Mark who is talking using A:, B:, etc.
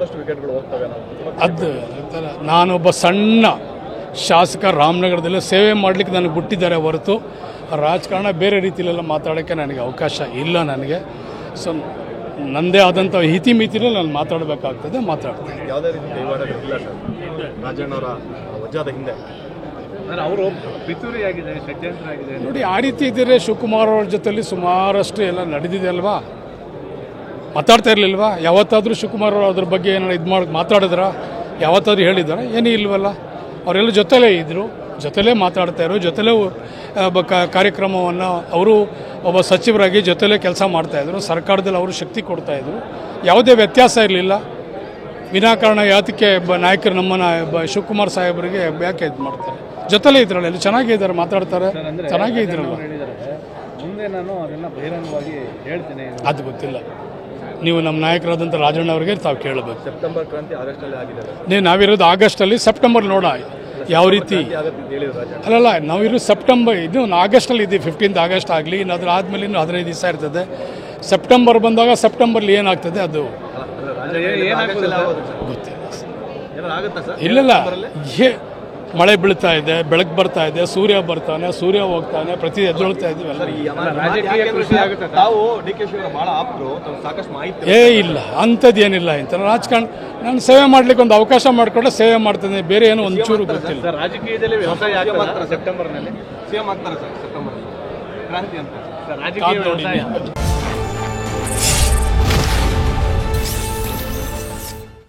A: ಸಾಕಷ್ಟು ವಿಕೆಟ್ಗಳು ಹೋಗ್ತವೆ.
B: ಅದು ನಾನೊಬ್ಬ ಸಣ್ಣ ಶಾಸಕ ರಾಮನಗರದಲ್ಲಿ ಸೇವೆ ಮಾಡಲಿಕ್ಕೆ ನನಗೆ ಬಿಟ್ಟಿದ್ದಾರೆ ಹೊರತು ರಾಜಕಾರಣ ಬೇರೆ ರೀತಿಯಲ್ಲೆಲ್ಲ ಮಾತಾಡೋಕ್ಕೆ ನನಗೆ ಅವಕಾಶ ಇಲ್ಲ. ನನಗೆ ಸೊ ನನ್ನದೇ ಆದಂಥ ಹಿತಿಮಿತಿಯಲ್ಲಿ ನಾನು ಮಾತಾಡಬೇಕಾಗ್ತದೆ, ಮಾತಾಡ್ತೀನಿ.
A: ಯಾವುದೇ ರೀತಿ ಕೈವಾಡ ಇಲ್ಲ ಸರ್ ರಾಜಣ್ಣವರ ವಜಾದ ಹಿಂದೆ
C: ಅವರು ಪಿತೂರಿ ಆಗಿದೆ, ಷಡ್ಯಂತ್ರ ಆಗಿದೆ
B: ನೋಡಿ. ಆ ರೀತಿ ಇದ್ದರೆ ಶಿವಕುಮಾರ್ ಅವ್ರ ಜೊತೆಲಿ ಸುಮಾರಷ್ಟು ಎಲ್ಲ ನಡೆದಿದೆ ಅಲ್ವಾ, ಮಾತಾಡ್ತಾ ಇರಲಿಲ್ವಾ? ಯಾವತ್ತಾದರೂ ಶಿವಕುಮಾರ್ ಅವರು ಅದ್ರ ಬಗ್ಗೆ ಏನಾರು ಇದು ಮಾಡಿ ಮಾತಾಡಿದ್ರ? ಯಾವತ್ತಾದ್ರೂ ಹೇಳಿದಾರೆ? ಏನೂ ಇಲ್ವಲ್ಲ. ಅವರೆಲ್ಲ ಜೊತೆಲೇ ಇದ್ದರು, ಜೊತೆಲೇ ಮಾತಾಡ್ತಾಯಿದ್ರು, ಜೊತೆಲೇ ಕಾರ್ಯಕ್ರಮವನ್ನು ಅವರು ಒಬ್ಬ ಸಚಿವರಾಗಿ ಜೊತೆಲೇ ಕೆಲಸ ಮಾಡ್ತಾಯಿದ್ರು. ಸರ್ಕಾರದಲ್ಲಿ ಅವರು ಶಕ್ತಿ ಕೊಡ್ತಾಯಿದ್ರು, ಯಾವುದೇ ವ್ಯತ್ಯಾಸ ಇರಲಿಲ್ಲ. ವಿನಾಕಾರಣ ಯಾತಕ್ಕೆ ನಾಯಕರು ನಮ್ಮನ್ನು ಶಿವಕುಮಾರ್ ಸಾಹೇಬರಿಗೆ ಯಾಕೆ ಇದು ಮಾಡ್ತಾರೆ? ಜೊತೆಲೇ ಇದ್ರಲ್ಲ, ಎಲ್ಲ ಚೆನ್ನಾಗೇ ಇದ್ದಾರೆ, ಮಾತಾಡ್ತಾರೆ, ಚೆನ್ನಾಗೇ ಇದ್ರಲ್ಲ.
C: ಮುಂದೆ ನಾನು ಅದನ್ನು ಬಹಿರಂಗವಾಗಿ ಹೇಳ್ತೇನೆ.
B: ಅದು ಗೊತ್ತಿಲ್ಲ, ನೀವು ನಮ್ಮ ನಾಯಕರಾದಂಥ ರಾಜಣ್ಣ ಅವರಿಗೆ ತಾವು ಕೇಳಬೇಕು.
A: ಸೆಪ್ಟೆಂಬರ್ ಕ್ರಾಂತಿ ಆಗಸ್ಟಲ್ಲಿ ಆಗಿದೆ.
B: ನಾವಿರೋದು ಆಗಸ್ಟಲ್ಲಿ, ಸೆಪ್ಟೆಂಬರ್ ನೋಡ ಯಾವ ರೀತಿ. ಅಲ್ಲಲ್ಲ, ನಾವಿರೋದು ಸೆಪ್ಟೆಂಬರ್, ಇದು ಆಗಸ್ಟಲ್ಲಿ ಇದ್ದೀವಿ. 15 ಆಗಸ್ಟ್ ಆಗಲಿ, ಇನ್ನು ಅದ್ರ ಆದಮೇಲೆ ಇನ್ನೂ 15 ದಿವಸ ಇರ್ತದೆ. ಸೆಪ್ಟೆಂಬರ್ ಬಂದಾಗ ಸೆಪ್ಟೆಂಬರ್ಲಿ ಏನಾಗ್ತದೆ ಅದು ಗೊತ್ತಿಲ್ಲ. ಇಲ್ಲಲ್ಲ, ಮಳೆ ಬೀಳ್ತಾ ಇದೆ, ಬೆಳಕು ಬರ್ತಾ ಇದೆ, ಸೂರ್ಯ ಬರ್ತಾನೆ, ಸೂರ್ಯ ಹೋಗ್ತಾನೆ, ಪ್ರತಿ ಎದ್ದೇಳ್ತಾ ಇದ್ದೀವಿ. ಇಲ್ಲ ಅಂಥದ್ದು ಏನಿಲ್ಲ. ಇಂಥ ರಾಜಕಾರಣ ನಾನು ಸೇವೆ ಮಾಡ್ಲಿಕ್ಕೆ ಒಂದು ಅವಕಾಶ ಮಾಡಿಕೊಂಡ್ರೆ ಸೇವೆ ಮಾಡ್ತೇನೆ, ಬೇರೆ ಏನೋ ಒಂಚೂರು ಗೊತ್ತಿಲ್ಲ.
C: ರಾಜಕೀಯದಲ್ಲಿ ಸೆಪ್ಟೆಂಬರ್ನಲ್ಲಿ ಸಿಎಂ ಆಗ್ತಾರೆ ಸರ್, ಸೆಪ್ಟೆಂಬರ್ ಕ್ರಾಂತಿ ಅಂತ ರಾಜಕೀಯ